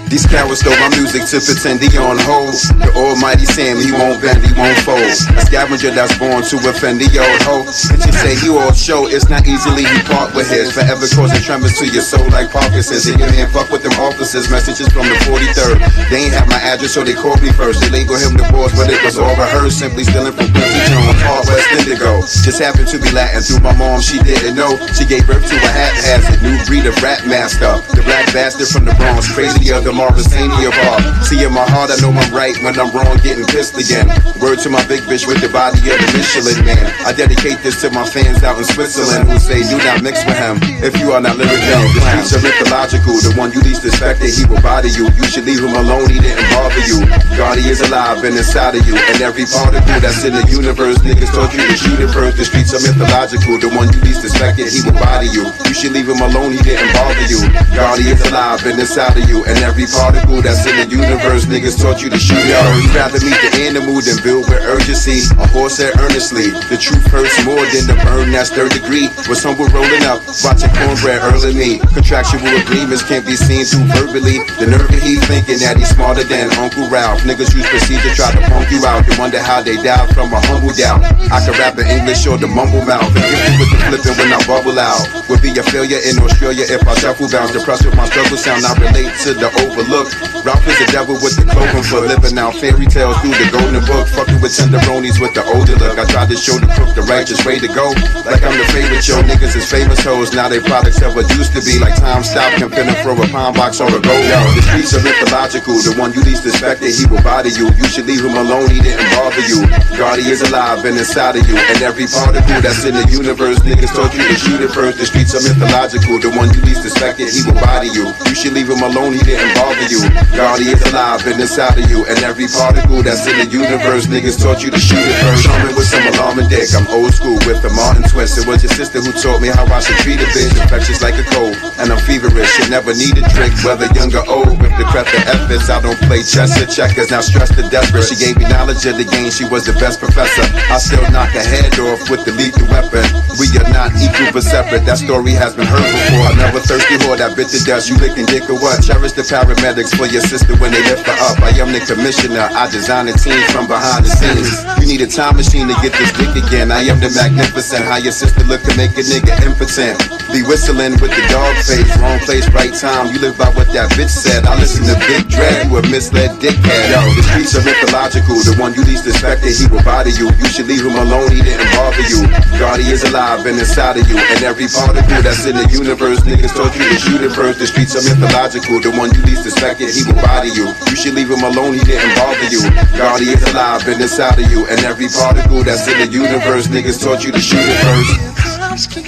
These cowards stole my music to pretend he on hold. The almighty Sam, he won't bend, he won't fold. A scavenger that's born to offend the old hoe. And you say you all show, it's not easily he part with his. Forever causing tremors to your soul like Parkinson's. And your man fuck with them officers, messages from the 43rd. They ain't have my address, so they called me first. They labeled him the boss, but it was all rehearsed. Simply stealing from Quincy Jones, Hard West Indigo. Just happened to be Latin through my mom, she didn't know. She gave birth to a haphazard new breed of rap master. The black bastard from the Bronx, crazier than Mauritania bar. See in my heart, I know I'm right. When I'm wrong, getting pissed again. Word to my big bitch with the body of the Michelin man. I dedicate this to my fans out in Switzerland who say do not mix with him if you are not lyrical. The streets are mythological. The one you least expected, he will bother you. You should leave him alone, he didn't bother you. God, he is alive and inside of you. And every particle that's in the universe, niggas taught you to shoot it first. The streets are mythological. The one you least expected, he will bother you. You should leave him alone, he didn't bother you. God, he is alive and inside of you. And every particle that's in the universe, niggas taught you to shoot it first. You'd rather meet the animal than build with urgency. A horse said earnestly, the truth hurts more than the burn that's third degree. Was someone rolling up, watching cornbread early me. Contractual agreements can't be seen through verbally. The nerve of he thinking that he's smarter than Uncle Ralph. Niggas use procedure, try to punk you out. You wonder how they died from a humble doubt. I can rap in English or the mumble mouth. And give you with the flipping when I bubble out. Would be a failure in Australia if I shuffle bounce. Depressed with my struggle sound, I relate to the overlooked. Ralph is the devil with the clothing for living out fairy tales through the golden book. Fucking with tenderonies with the older look. I tried to show the crook the righteous way to go. Like I'm the favorite show. Niggas is famous hoes. Now they products of what used to be. Like time stop, can pin and throw a pound box or a go. Yo, the streets are mythological. The one you least expected, he will bother you. You should leave him alone, he didn't bother you. God, he is alive and inside of you. And every particle that's in the universe, niggas taught you to shoot it first. The streets are mythological. The one you least expected, he will bother you. You should leave him alone, he didn't bother you. God, he is alive and inside of you. And every particle that's in the universe, niggas taught you to shoot it first. Charming with some alarming dick. I'm old school with the Martin twist. It was your sister who taught me how I should treat a bitch. Infectious like a cold, and I'm feverish. Should never need a trick, whether young or old. With the crap the efforts, I don't play chess or checkers. Now stressed to desperate. She gave me knowledge of the game. She was the best professor. I still knock her head off with the lethal weapon. We are not equal but separate. That story has been heard before. I never thirsty whore that bit to death. You licking dick or what? Cherish the paramedics for your sister when they lift her up. I am the commissioner. I design a team from behind the scenes. You need a time machine to get this dick again. I am the magnificent. How your sister look to make a nigga impotent. Be whistling with the dog face. Wrong place, right time. You live by what that bitch said. I listen to Big Dread. You a misled dickhead. Yo, the streets are mythological. The one you least expected, he will bother you. You should leave him alone, he didn't bother you. God, he is alive and inside of you. And every particle that's in the universe, niggas taught you to shoot it first. The streets are mythological. The one you least expected, he will bother you. You should leave him alone, he didn't bother you. God, he is alive and inside of you. And every particle that's in the universe, niggas taught you to shoot it first.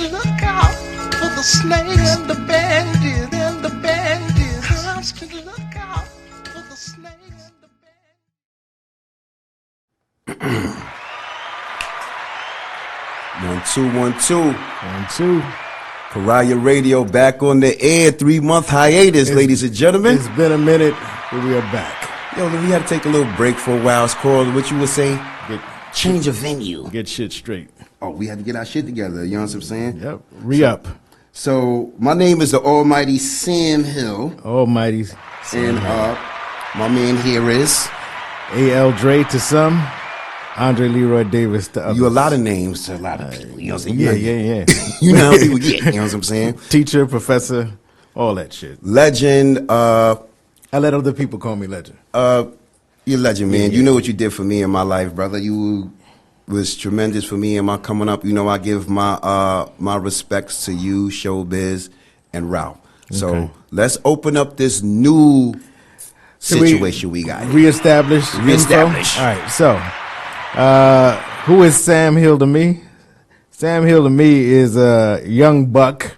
Look out for the snake and the bandit and the bandit. Look out for the snake and the bandit. 1 2 1 2 1 2. Pariah Radio back on the air. 3-month hiatus, ladies and gentlemen. It's been a minute, but we are back. Yo, we had to take a little break for a while. Carl, what you would say? Change of venue. Get shit straight. Oh, we had to get our shit together. You know what I'm saying? Yep. Re-up. So my name is the Almighty Sam Hill. Almighty And Sam Hill. my man here is A.L. Dre to some, Andre Leroy Davis to others. you. A lot of names to a lot of people. You know what I'm saying? Yeah. You know how people get. You know what I'm saying? Teacher, professor, all that shit. Legend. I let other people call me legend. You're a legend, man. You know what you did for me in my life, brother. You was tremendous for me in my coming up. You know, I give my my respects to you, Showbiz, and Ralph. So Okay. let's open up this new situation we got. Reestablish. Reestablish. All right. So, who is Sam Hill to me? Sam Hill to me is a young buck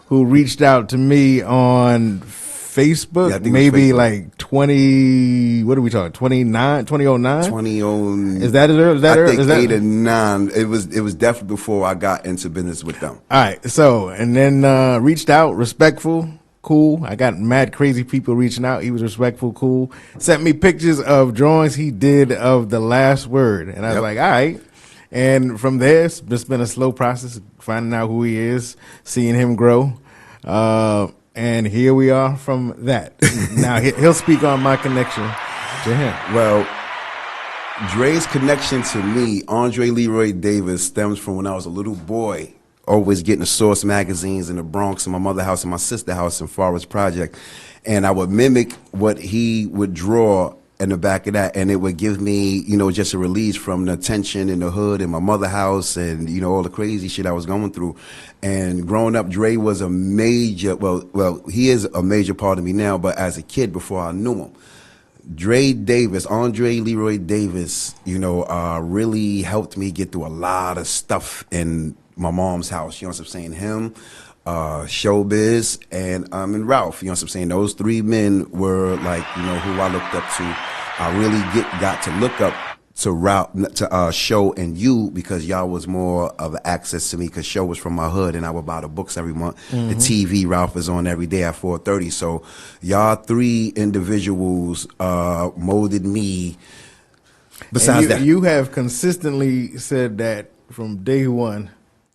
who reached out to me on Facebook, Yeah, I think it was maybe Facebook. like 20, what are we talking, 2009? 2009. Is that it? Is that I it? think Is that 8 or 9. It was definitely before I got into business with them. All right, so, and then reached out, respectful, cool. I got mad crazy people reaching out. He was respectful, cool. Sent me pictures of drawings he did of the last word. And I was like, all right. And from there, it's just been a slow process, finding out who he is, seeing him grow. And here we are from that. Now he'll speak on my connection to him. Well, Dre's connection to me, Andre Leroy Davis, stems from when I was a little boy, always getting the Source magazines in the Bronx, in my mother's house and my sister's house in Forest Project. And I would mimic what he would draw in the back of that, and it would give me, you know, just a release from the tension in the hood in my mother's house and, you know, all the crazy shit I was going through. And growing up, Dre was a major, well, he is a major part of me now, but as a kid, before I knew him, Andre Leroy Davis, you know, really helped me get through a lot of stuff in my mom's house. You know what I'm saying? Him, Showbiz, and Ralph. You know what I'm saying? Those three men were like, you know, who I looked up to. I really got to look up to Ralph, to Show and you, because y'all was more of access to me, because Show was from my hood and I would buy the books every month. The TV Ralph is on every day at 4:30. So y'all three individuals molded me. Besides that, you have consistently said that from day one.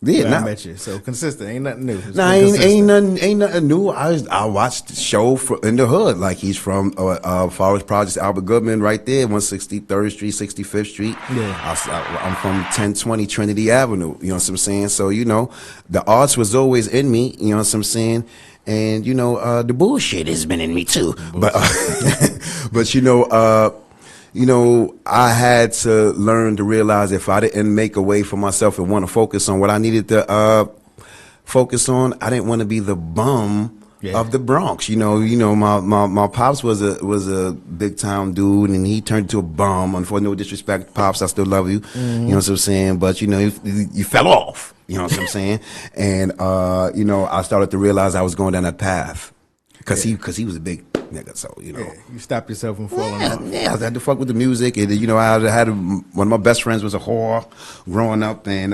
I met you, so consistent. Ain't nothing new. Ain't nothing new. I watched the Show in the hood. Like, he's from Forest Projects, Albert Goodman, right there, 163rd Street, 65th Street. Yeah, I'm from 1020 Trinity Avenue. You know what I'm saying? So, you know, the arts was always in me. You know what I'm saying? And, you know, the bullshit has been in me too. But you know, I had to learn to realize if I didn't make a way for myself and want to focus on what I needed to focus on, I didn't want to be the bum of the Bronx. You know, my pops was a big time dude, and he turned into a bum. And for no disrespect, pops, I still love you. You know what I'm saying? But you know, you fell off. You know what I'm saying? And you know, I started to realize I was going down that path because he was a big nigga, so you know, you stopped yourself from falling off. Yeah, I had to fuck with the music, and you know, I had one of my best friends was a whore growing up, and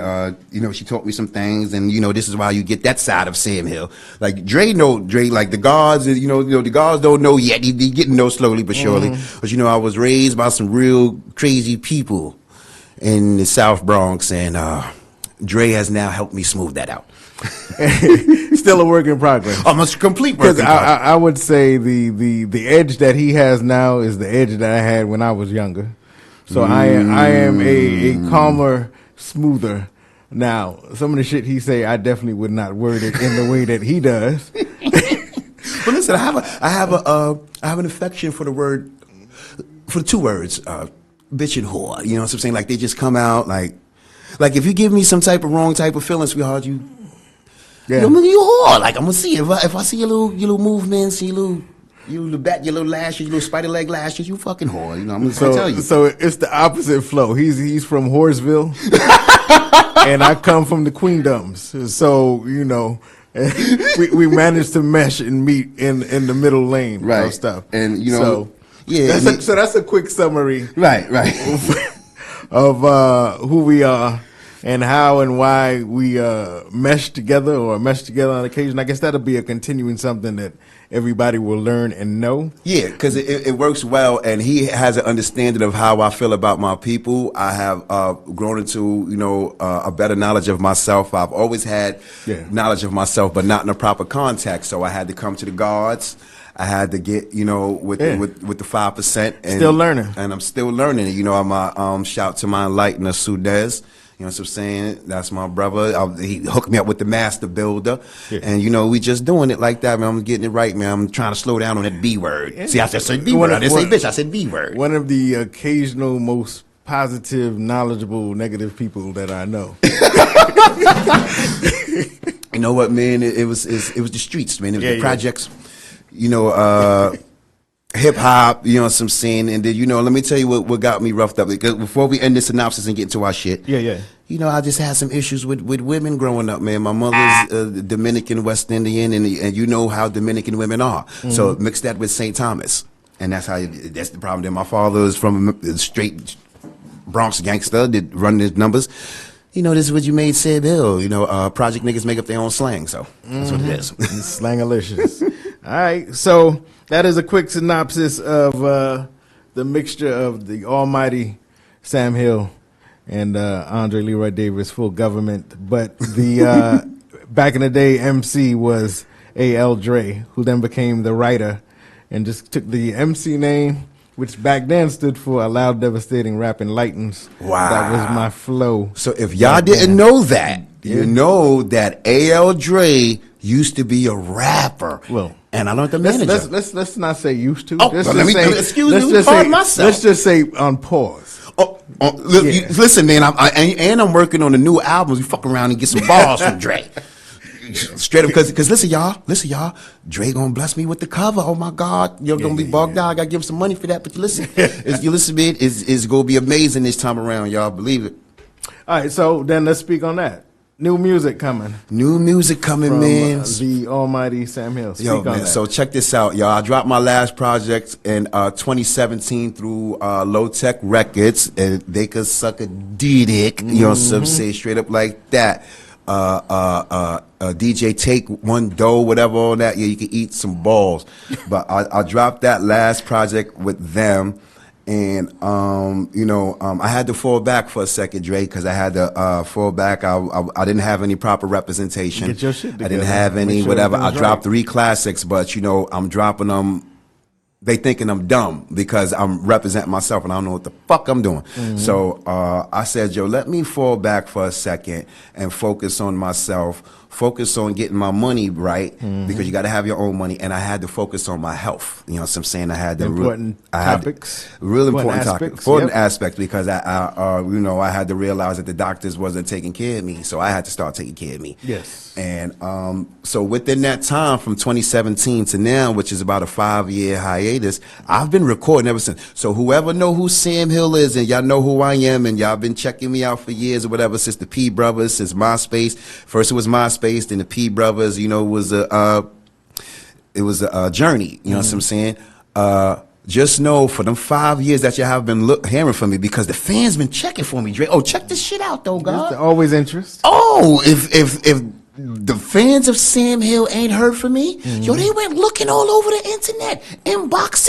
you know, she taught me some things, and you know, this is why you get that side of Sam Hill. Like Dre, like the guards, you know, the guards don't know yet. He getting to know slowly but surely. But you know, I was raised by some real crazy people in the South Bronx, and Dre has now helped me smooth that out. Still a work in progress. Almost complete work in progress. I would say the edge that he has now is the edge that I had when I was younger. So I am a calmer, smoother now. Some of the shit he say, I definitely would not word it in the way that he does. But listen, I have an affection for the two words, bitch and whore. You know what I'm saying? Like, they just come out like if you give me some type of wrong type of feeling, sweetheart, you whore. Like, I'm gonna see if I see your little movements, your little lashes, your little spider leg lashes, you fucking whore. You know, I'm gonna tell you. So it's the opposite flow. He's from Horseville, and I come from the Queendoms. So you know, we managed to mesh and meet in the middle lane of stuff. And you know, so that's a quick summary, right, of who we are. And how and why we mesh together on occasion. I guess that'll be a continuing something that everybody will learn and know. Yeah, because it works well, and he has an understanding of how I feel about my people. I have grown into, you know, a better knowledge of myself. I've always had knowledge of myself, but not in a proper context. So I had to come to the guards. I had to get, you know, with the 5%. And, still learning. And I'm still learning. You know, I'm shout to my enlightener, Sudez. You know what I'm saying? That's my brother. He hooked me up with the master builder. Yeah. And, you know, we just doing it like that, man. I'm getting it right, man. I'm trying to slow down on that B word. Yeah. See, I said B word. I didn't say bitch. I said B word. One of the occasional most positive, knowledgeable, negative people that I know. You know what, man? It was the streets, man. It was the projects. You know, hip hop, you know what I'm saying? And then, you know, let me tell you what got me roughed up. Because before we end this synopsis and get into our shit. You know, I just had some issues with women growing up, man. My mother's Dominican, West Indian, and you know how Dominican women are. So mix that with St. Thomas. And that's the problem. Then my father is from a straight Bronx gangster, did run his numbers. You know, this is what you made Seb Hill. You know, project niggas make up their own slang. So that's what it is. Slangalicious. All right. So that is a quick synopsis of the mixture of the almighty Sam Hill and Andre Leroy Davis, full government. But the back in the day, MC was A.L. Dre, who then became the writer and just took the MC name, which back then stood for A Loud Devastating Rap Enlightens. Wow. That was my flow. So if y'all back didn't then. know that, you know that A.L. Dre used to be a rapper. Well, and I learned the manager. Let's not say used to. Oh, Let's well, just let me- say, excuse let's me, just pardon say, myself. let's just say on pause. Yeah. Listen, man, I'm working on a new album. You fuck around and get some balls from Dre. Straight up, because listen, y'all, Dre gonna bless me with the cover. Oh my God, you're gonna be bugged out. I gotta give him some money for that. But listen, man, it's gonna be amazing this time around, y'all. Believe it. All right, so then let's speak on that. New music coming. New music coming, From man. the almighty Sam Hill. Speak Yo, on man, that. so check this out, y'all. I dropped my last project in 2017 through Low Tech Records, and they could suck a dick, you know what I'm saying, straight up like that. DJ Take One Dough, whatever on that. Yeah, you can eat some balls. But I dropped that last project with them. And I had to fall back for a second, Dre, because I had to fall back. I didn't have any proper representation. Get your shit I didn't together. have any Make sure whatever. I everything's dropped right. 3 classics, but I'm dropping them. They thinking I'm dumb because I'm representing myself and I don't know what the fuck I'm doing. So I said, yo, let me fall back for a second and focus on myself. Focus on getting my money right because you got to have your own money. And I had to focus on my health. You know what I'm saying? I had the Important topics. Real important topics. aspects, Important yep. aspects because I had to realize that the doctors wasn't taking care of me. So I had to start taking care of me. Yes. And so within that time from 2017 to now, which is about a 5-year hiatus, I've been recording ever since. So whoever know who Sam Hill is and y'all know who I am and y'all been checking me out for years or whatever, since the P Brothers, since MySpace. First it was MySpace, then the P Brothers, it was a journey, you know what I'm saying? Just know for them 5 years that you have been hearing from me because the fans been checking for me, Dre. Oh, check this shit out though, God. There's always interest. Oh, if the fans of Sam Hill ain't heard from me, yo, they went looking all over the internet, inbox.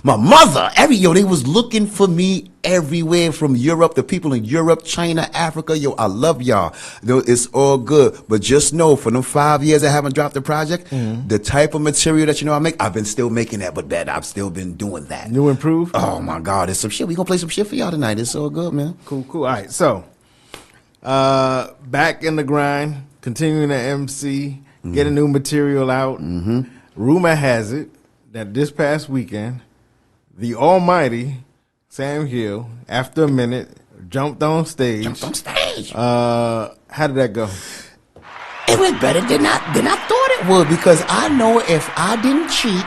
My mother, they was looking for me everywhere from Europe, the people in Europe, China, Africa. Yo, I love y'all. It's all good. But just know, for them 5 years I haven't dropped a project, the type of material that I make, I've been still making that, but better. I've still been doing that. New improved? Oh my God, it's some shit. We gonna play some shit for y'all tonight. It's all good, man. Cool. All right, so back in the grind, continuing to MC, getting new material out. Rumor has it that this past weekend, the almighty Sam Hill, after a minute, jumped on stage. How did that go? It went better than I thought it would because I know if I didn't cheat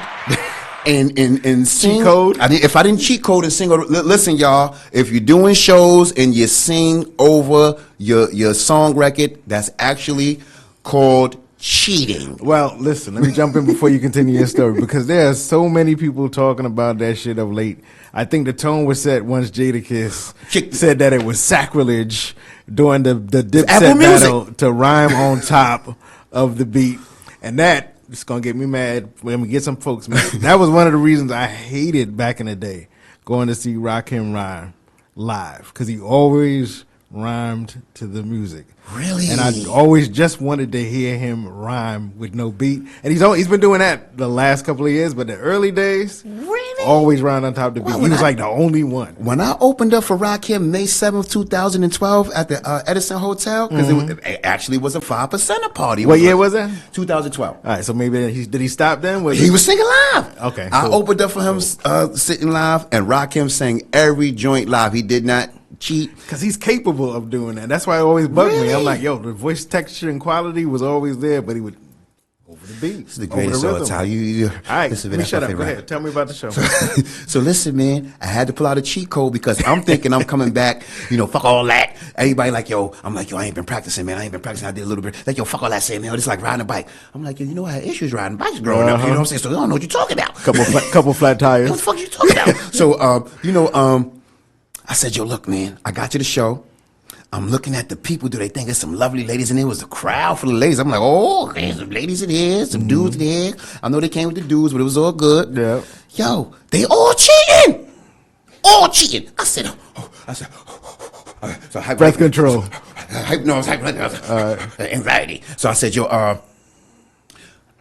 and sing, Cheat code? if I didn't cheat code and sing, listen, y'all, if you're doing shows and you sing over your song record, that's actually called cheating. Well, listen, let me jump in before you continue your story because there are so many people talking about that shit of late. I think the tone was set once Jadakiss said that it was sacrilege during the Dipset battle to rhyme on top of the beat. And that is going to get me mad when we get some folks mad. That was one of the reasons I hated back in the day going to see Rakim rhyme live because he always rhymed to the music. Really? And I always just wanted to hear him rhyme with no beat. And he's been doing that the last couple of years, but the early days, always rhymed on top of the beat. He was like the only one. When I opened up for Rakim May 7th, 2012 at the Edison Hotel, because it actually was a 5% party. What year was that? 2012. All right, so maybe did he stop then? He was singing live. Okay, I cool. opened up for him sitting live, and Rakim sang every joint live. He did not cheat. Because he's capable of doing that. That's why it always bugged me. Really? I'm like, yo, the voice texture and quality was always there, but he would over the beat. It's the greatest of all time. All right, let me shut up. Go ahead. Tell me about the show. So listen, man, I had to pull out a cheat code because I'm thinking I'm coming back, fuck all that. Everybody like, I'm like, I ain't been practicing, man. I did a little bit. Like, fuck all that, Sam, man. It's like riding a bike. I'm like, I had issues riding bikes growing up. You know what I'm saying? So I don't know what you're talking about. Couple flat tires. What the fuck you talking about? So, I said, look, man, I got to the show. I'm looking at the people. Do they think there's some lovely ladies in there? It was a crowd full of ladies. I'm like, oh, there's some ladies in here, some dudes in here. I know they came with the dudes, but it was all good. Yeah. Yo, they all cheating. All cheating. I said, so Breath control. Anxiety. So I said,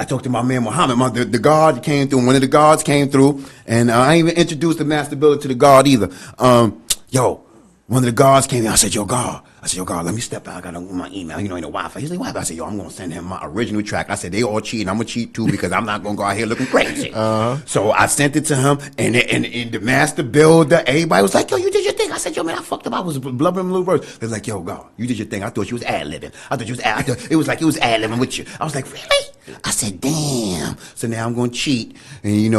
I talked to my man Muhammad. The guard came through. One of the guards came through, and I ain't even introduced the Master Builder to the guard either. One of the guards came in. I said, yo, guard, let me step out. I got my email. You know, ain't no Wi-Fi. He's like, Wi-Fi. I said, yo, I'm going to send him my original track. I said, they all cheating. I'm going to cheat too because I'm not going to go out here looking crazy. So I sent it to him, and the Master Builder, everybody was like, yo, you did your thing. I said, yo, man, I fucked up. I was blubbering a little verse. They was like, yo, God, you did your thing. I thought you was ad-libbing. It was ad-libbing with you. I was like, really? I said, damn. So now I'm going to cheat. And,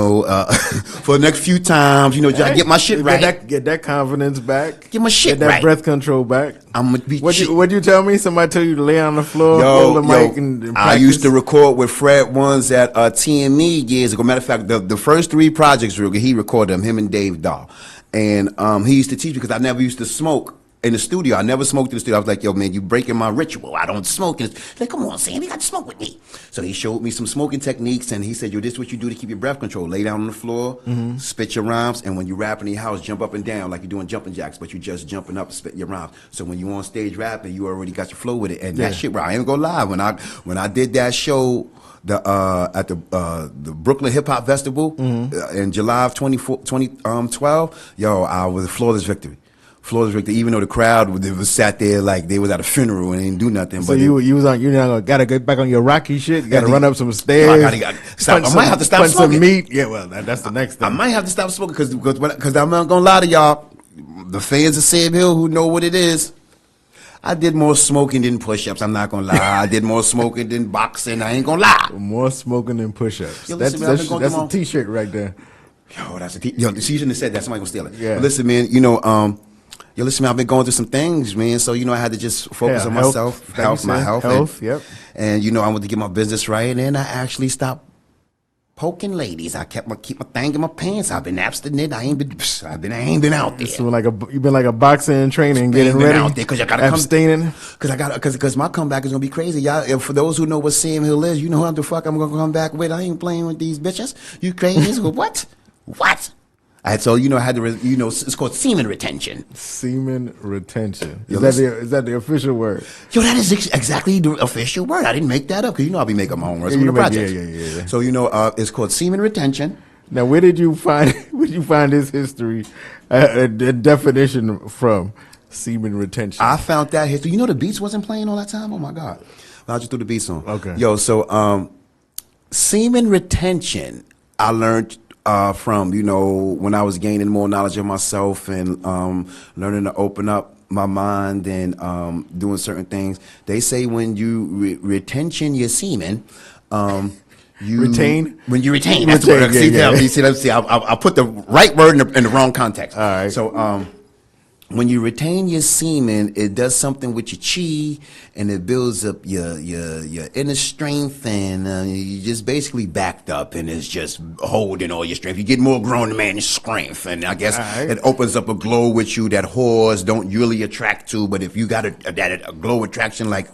for the next few times, try to get my shit right. Get that confidence back. Get my shit Get that right. breath control back. I'm going to be What'd you tell me? Somebody told you to lay on the floor, hold the mic, and practice? I used to record with Fred Ones at TME years ago. Matter of fact, the first 3 projects, he recorded them, him and Dave Dahl. And he used to teach me because I never used to smoke in the studio. I never smoked in the studio. I was like, yo, man, you breaking my ritual. I don't smoke. And he's like, come on, Sam, you got to smoke with me. So he showed me some smoking techniques, and he said, yo, this is what you do to keep your breath control. Lay down on the floor, spit your rhymes, and when you rap in your house, jump up and down like you're doing jumping jacks, but you're just jumping up and spitting your rhymes. So when you on stage rapping, you already got your flow with it. And that shit, bro, I ain't gonna lie. When I did that show at the Brooklyn Hip Hop Festival in July of 2012, yo, I was a flawless victory. Even though the crowd was sat there like they was at a funeral and didn't do nothing. So but you gotta get back on your Rocky shit. You gotta run up some stairs. I might have to stop smoking. Some meat. Yeah, well, that's the next thing. I might have to stop smoking because I'm not gonna lie to y'all. The fans of Sam Hill who know what it is. I did more smoking than push-ups. I'm not gonna lie. I did more smoking than boxing. I ain't gonna lie. More smoking than push-ups. Yo, That's listen, a T-shirt right there. Yo, that's a T. Yo, you shouldn't have said that. Somebody gonna steal it. Yeah. But listen, man. Listen, man, I've been going through some things, man. So, I had to just focus on myself, my health. Yep. And, I wanted to get my business right. And then I actually stopped poking ladies. I keep my thing in my pants. I've been abstinent. I ain't been out there. So you've been like a boxer in training, getting ready. Out there because I gotta abstaining. Because my comeback is gonna be crazy, y'all. For those who know what Sam Hill is, you know what the fuck I'm gonna come back with. I ain't playing with these bitches. You crazy? What? I had to, it's called semen retention. Semen retention. Is that the official word? Yo, that is exactly the official word. I didn't make that up because I'll be making my own words for the project. Yeah. So it's called semen retention. Now, where did you find this history, a definition from semen retention? I found that history. The beats wasn't playing all that time. Oh my God! I just threw the beats on. Okay. Yo, so semen retention, I learned. From when I was gaining more knowledge of myself and learning to open up my mind and doing certain things. They say when you retention your semen, you retain. When you retain, that's the word. See, I put the right word in the wrong context. All right. So when you retain your semen, it does something with your chi, and it builds up your inner strength, and you just basically backed up, and it's just holding all your strength. You get more grown man strength, and I guess it opens up a glow with you that whores don't really attract to. But if you got a glow attraction like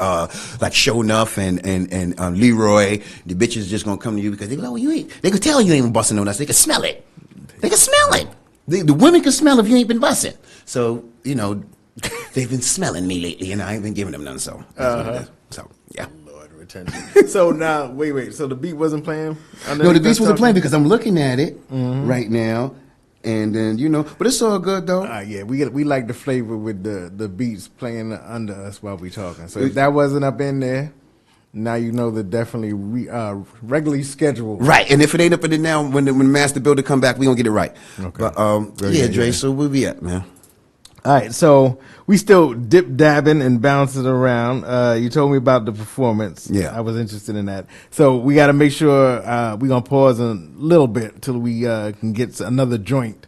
Show Enough and Leroy, the bitches just gonna come to you because they go, they can tell you ain't busting on us. They can smell it. The women can smell if you ain't been busting. So, they've been smelling me lately, and I ain't been giving them none, so. So, yeah. Lord, retention. So now, wait. So the beat wasn't playing? No, the beat wasn't playing because I'm looking at it right now, and then, but it's all good, though. Yeah, we like the flavor with the beats playing under us while we talking. So if that wasn't up in there, now you know they're definitely regularly scheduled. Right, and if it ain't up in there now, when the Master Builder come back, we gonna get it right. Okay. But Dre, so where we at, man? All right, so we still dip-dabbing and bouncing around. You told me about the performance. Yeah. I was interested in that. So we got to make sure we're going to pause a little bit till we can get another joint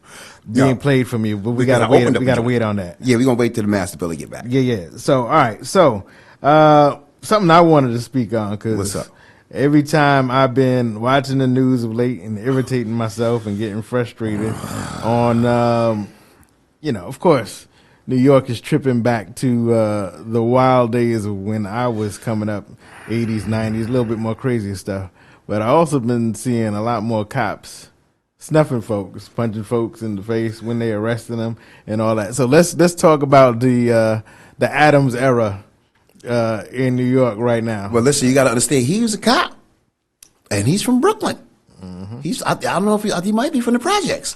being played from you. But we got to wait. We got to wait on that. Yeah, we're going to wait till the Master Builder get back. Yeah. So, all right. So something I wanted to speak on. What's up? Every time I've been watching the news of late and irritating myself and getting frustrated on, of course, New York is tripping back to the wild days of when I was coming up, 80s, 90s, a little bit more crazy stuff. But I also been seeing a lot more cops snuffing folks, punching folks in the face when they arresting them and all that. So let's talk about the Adams era in New York right now. Well, listen, you got to understand, he was a cop. and he's from Brooklyn. I don't know if he might be from the projects.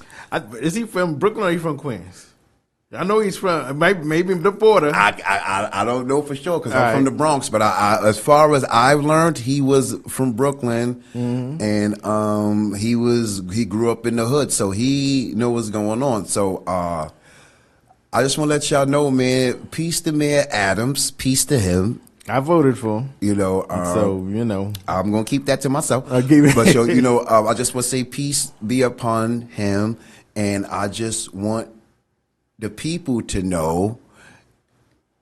Is he from Brooklyn or he from Queens? I know he's from maybe the border. I don't know for sure because I'm All from right. the Bronx, but as far as I've learned, he was from Brooklyn, and he grew up in the hood, so he know what's going on. So I just want to let y'all know, man. Peace to Mayor Adams. Peace to him. I voted for him. You know, So, you know. I'm gonna keep that to myself. I'll keep it. But so, you know, I just want to say peace be upon him, and I just want the people to know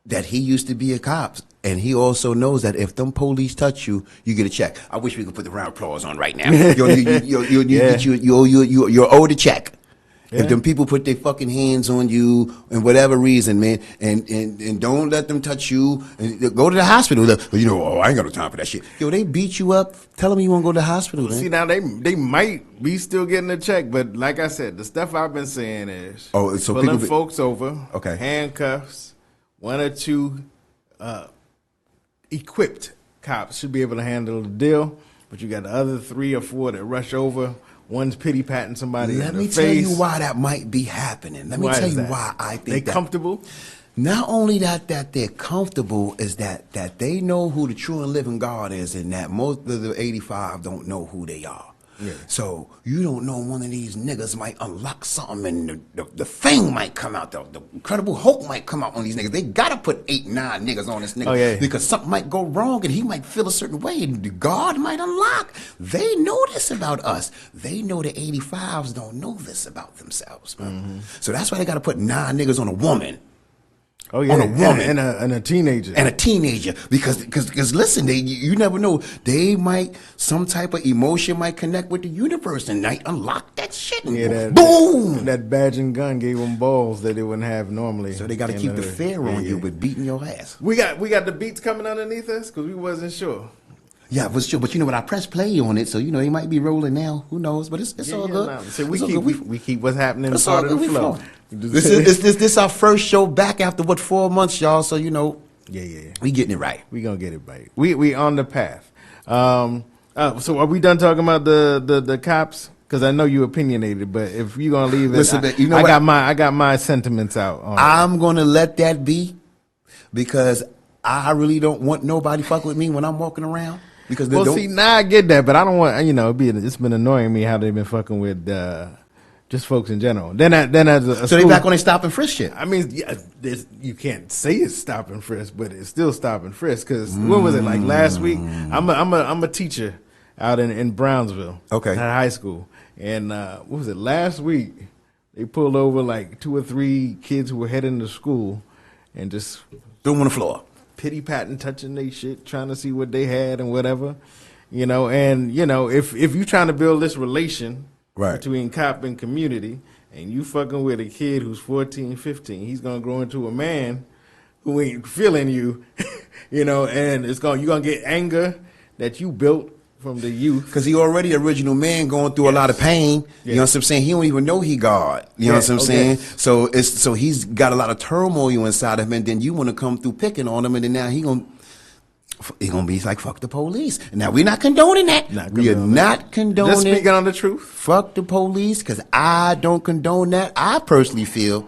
that he used to be a cop, and he also knows that if them police touch you, you get a check. I wish we could put the round of applause on right now. You're owed a check. Yeah. If them people put their fucking hands on you and whatever reason, man, and don't let them touch you, and go to the hospital. You know, I ain't got no time for that shit. Yo, they beat you up. Tell them you want to go to the hospital, man. See, now they might be still getting a check, but like I said, the stuff I've been saying is so pulling people folks over, Okay. handcuffs, 1 or 2 equipped cops should be able to handle the deal, but you got the other 3 or 4 that rush over. One's pity patting somebody Let in me the tell face. you why that might be happening. Let me Why tell is you that? why I think they that. comfortable. Not only that they're comfortable, is that they know who the true and living God is, and that most of the 85 don't know who they are. Yeah. So you don't know, one of these niggas might unlock something, and the thing might come out. The Incredible Hulk might come out on these niggas. They gotta put 8, 9 niggas on this nigga, Oh, yeah. because something might go wrong, and he might feel a certain way, and God might unlock. They know this about us. They know the 85s don't know this about themselves, man. So that's why they gotta put 9 niggas on a woman. Oh yeah, On a woman. and a teenager. And a teenager, because listen, you never know, they might, some type of emotion might connect with the universe and might unlock that shit, and boom. That badge and gun gave them balls that they wouldn't have normally. So they got to keep the fear on you with beating your ass. We got the beats coming underneath us because we wasn't sure. Yeah, but sure. But you know what? I press play on it, so you know he might be rolling now. Who knows? But it's all good. Nah. So It's all good. we keep what's happening It's part all of the good. We flow. flow. This our first show back after 4 months, y'all. So you know, Yeah. we getting it right. We gonna get it right. We on the path. So are we done talking about the cops? Because I know you opinionated, but if you gonna leave it, Listen, you know I what? got my sentiments out on it. I'm gonna let that be, because I really don't want nobody fuck with me when I'm walking around. Because they Well, don't. see, now I get that, but I don't want it's been annoying me how they've been fucking with just folks in general. Then as a So school, they back on their stop and frisk shit. I mean, yeah, you can't say it's stop and frisk, but it's still stop and frisk. Because when was it? Like last week? I'm a teacher out in Brownsville, Okay. at high school, and what was it? Last week they pulled over like 2 or 3 kids who were heading to school, and just Threw them on the floor. pity patting, touching they shit, trying to see what they had and whatever, And if you trying to build this relation Right. between cop and community, and you fucking with a kid who's 14, 15, he's gonna grow into a man who ain't feeling you, and you're gonna get anger that you built from the youth. Because he already original man going through a lot of pain. You know what I'm saying? He don't even know he God. You know what I'm saying? So he's got a lot of turmoil inside of him, and then you want to come through picking on him, and then now he gonna be like, fuck the police. Now we're not condoning that. We are not condoning. Just speaking on the truth. Fuck the police, because I don't condone that. I personally feel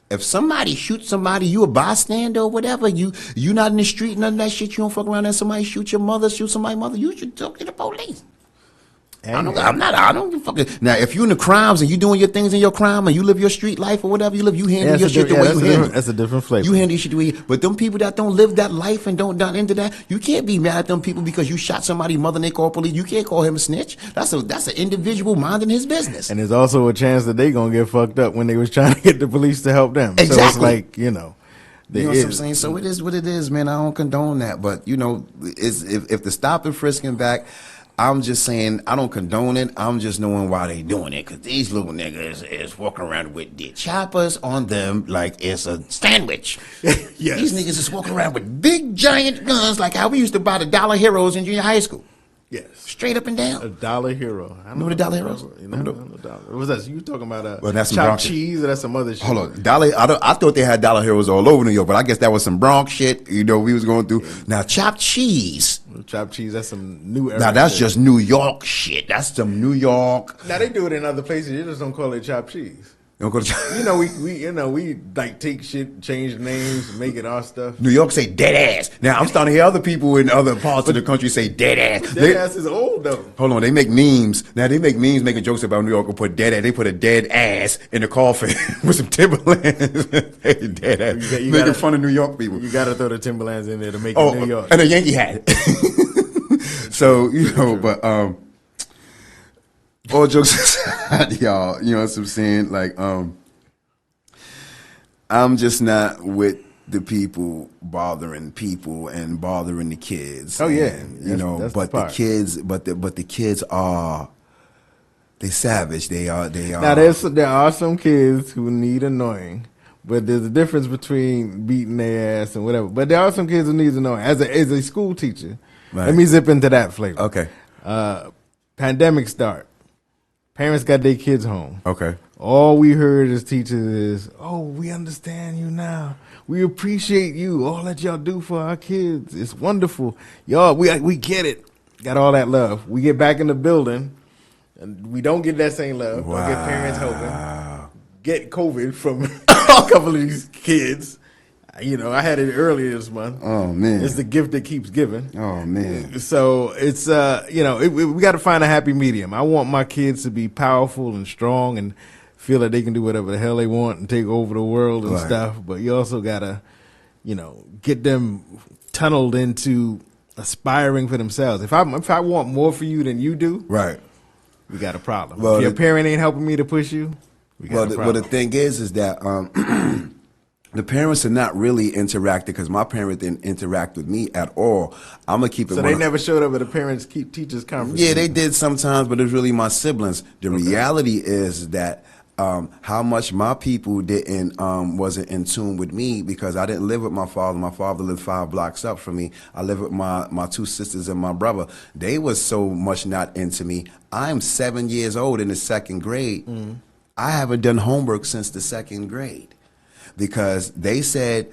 if somebody shoots somebody, you a bystander or whatever, you not in the street, none of that shit, you don't fuck around and somebody shoot your mother, shoot somebody's mother, you should talk to the police. I don't give a fuck. Now, if you in the crimes and you doing your things in your crime and you live your street life or whatever you live, you handle your shit the way you handle it. That's a different flavor. You handle your shit the way but them people that don't live that life and don't into that, you can't be mad at them people because you shot somebody's mother and they call police. You can't call him a snitch. That's an individual minding his business. And there's also a chance that they gonna get fucked up when they was trying to get the police to help them. Exactly. So it's like, You know what I'm saying? So it is what it is, man. I don't condone that. But, if the stop and frisking back, I'm just saying I don't condone it. I'm just knowing why they doing it. Because these little niggas is walking around with the choppers on them like it's a sandwich. Yes. These niggas is walking around with big giant guns like how we used to buy the dollar heroes in junior high school. Yes. Straight up and A down. dollar hero. I don't Remember the Dollar Heroes? You know, the dollar. What was that? You talking about Well, that's some chopped Bronx shit. cheese or that's some other shit? Hold on, I thought they had Dollar Heroes all over New York, but I guess that was some Bronx shit. You know, we was going through. Now, chopped cheese. Chopped cheese, that's some new era. Now that's shit. just New York shit. That's some New York. Now they do it in other places. You just don't call it chopped cheese. You don't go to You know, we like take shit, change names, make it our stuff. New York say dead ass. Now I'm starting to hear other people in other parts of the country say dead ass. Dead ass is old though. Hold on, they make memes. Now they make memes making jokes about New York and put dead ass. They put a dead ass in the coffin with some Timberlands. Dead ass. Making fun of New York people. You gotta throw the Timberlands in there to make it New York. And a Yankee hat. So, you know, but all jokes aside, y'all, you know what I'm saying? Like, I'm just not with the people bothering people and bothering the kids. Oh yeah, and, you know, that's but the kids, but the kids are they savage. They are. Now there are some kids who need annoying, but there's a difference between beating their ass and whatever. But there are some kids who need annoying. As a school teacher, Right. let me zip into that flavor. Okay. Pandemic start. Parents got their kids home. Okay. All we heard as teachers is, "Oh, we understand you now. We appreciate you. All that y'all do for our kids. It's wonderful. Y'all, we get it. Got all that love. We get back in the building, and we don't get that same love. Don't get parents helping. Get COVID from a couple of these kids. You know, I had it earlier this month. Oh man. It's the gift that keeps giving. Oh man. So it's you know, we got to find a happy medium. I want my kids to be powerful and strong and feel that they can do whatever the hell they want and take over the world and Right. stuff. But you also gotta, you know, get them tunneled into aspiring for themselves. If I want more for you than you do, Right. we got a problem. Well, if your parent ain't helping me to push you, we got a problem. the thing is that the parents are not really interacting because my parent didn't interact with me at all. I'm gonna keep it. So they never showed up at the parents teachers conference. Yeah, they did sometimes, but it's really my siblings. The reality is that how much my people didn't wasn't in tune with me because I didn't live with my father. My father lived 5 blocks up from me. I lived with my 2 sisters and my brother. They was so much not into me. I'm 7 years old in the 2nd grade. I haven't done homework since the 2nd grade. Because they said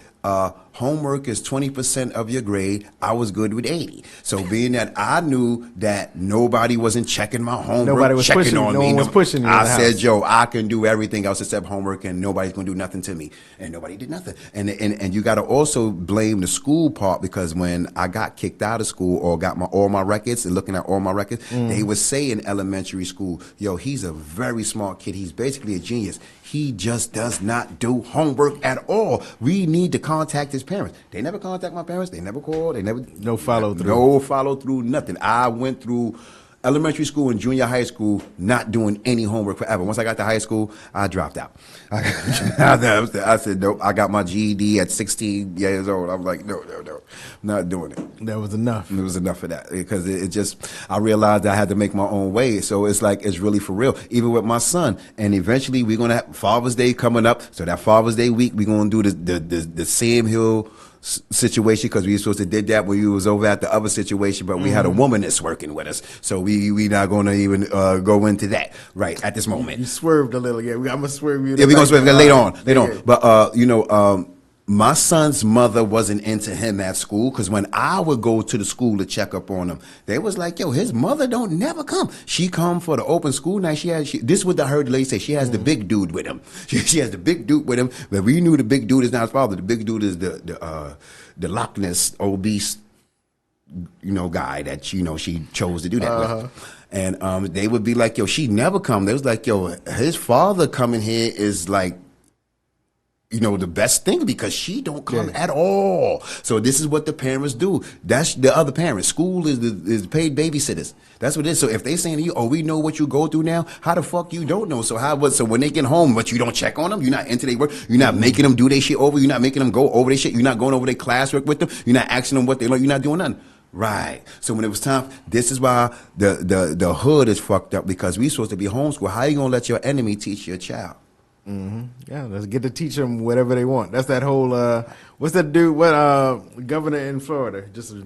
homework is 20% of your grade. I was good with 80. So being that I knew that nobody wasn't checking my homework, Nobody was checking pushing you. on No me. one was pushing you in I the said, house. Joe, I can do everything else except homework, and nobody's gonna do nothing to me. And nobody did nothing. And you got to also blame the school part because when I got kicked out of school or got all my records and looking at all my records, they would say in elementary school, yo, he's a very smart kid. He's basically a genius. He just does not do homework at all. We need to contact his parents. They never contact my parents. They never called. They never No follow through. No follow through. Nothing. I went through elementary school and junior high school not doing any homework forever. Once I got to high school, I dropped out. I said nope. I got my GED at 16 years old. I was like, no, not doing it. That was enough. It was enough of that because it just, I realized I had to make my own way. So it's like, it's really for real, even with my son. And eventually we're going to have Father's Day coming up. So that Father's Day week, we're going to do the Sam Hill situation because we were supposed to did that when we was over at the other situation, but we had a woman that's working with us. So we not going to even go into that right at this moment. You swerved a little. Yeah, I'm going to swerve you. Yeah, we're going to swerve later on. Yeah. But, my son's mother wasn't into him at school because when I would go to the school to check up on him, they was like, yo, his mother don't never come. She come for the open school night. This is what I heard the lady say. She has the big dude with him. She has the big dude with him. But we knew the big dude is not his father. The big dude is the Loch Ness obese, guy that, she chose to do that with. And they would be like, yo, she never come. They was like, yo, his father coming here is like, the best thing because she don't come at all. So this is what the parents do. That's the other parents. School is paid babysitters. That's what it is. So if they saying to you, oh, we know what you go through now, how the fuck you don't know? So so when they get home, but you don't check on them, you're not into their work, you're not making them do their shit over, you're not making them go over their shit, you're not going over their classwork with them, you're not asking them what they learn, you're not doing nothing. Right. So when it was time, this is why the hood is fucked up because we supposed to be homeschooled. How you gonna let your enemy teach your child? Yeah, let's get to teach them whatever they want. That's that whole what's that dude? What governor in Florida? Just his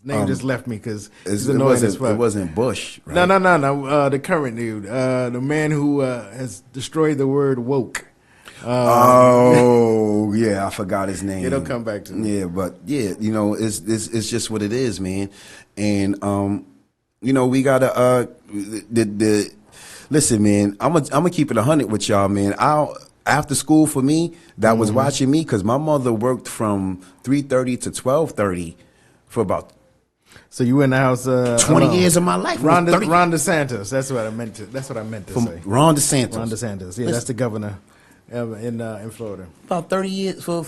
Name just left me because he's It annoying as wasn't, fuck. it wasn't Bush, right? No. The current dude, the man who has destroyed the word woke. Oh yeah, I forgot his name. It'll come back to me. Yeah, but yeah, you know, it's just what it is, man. And you know, we gotta listen, man. I'm gonna keep it 100 with y'all, man. After school for me, that was watching me because my mother worked from 3:30 to 12:30 for about. So you in the house 20 years of my life. Ron DeSantis. That's what I meant to say. Ron DeSantis. Ron DeSantis. Yeah, that's the governor in Florida. About 30 years for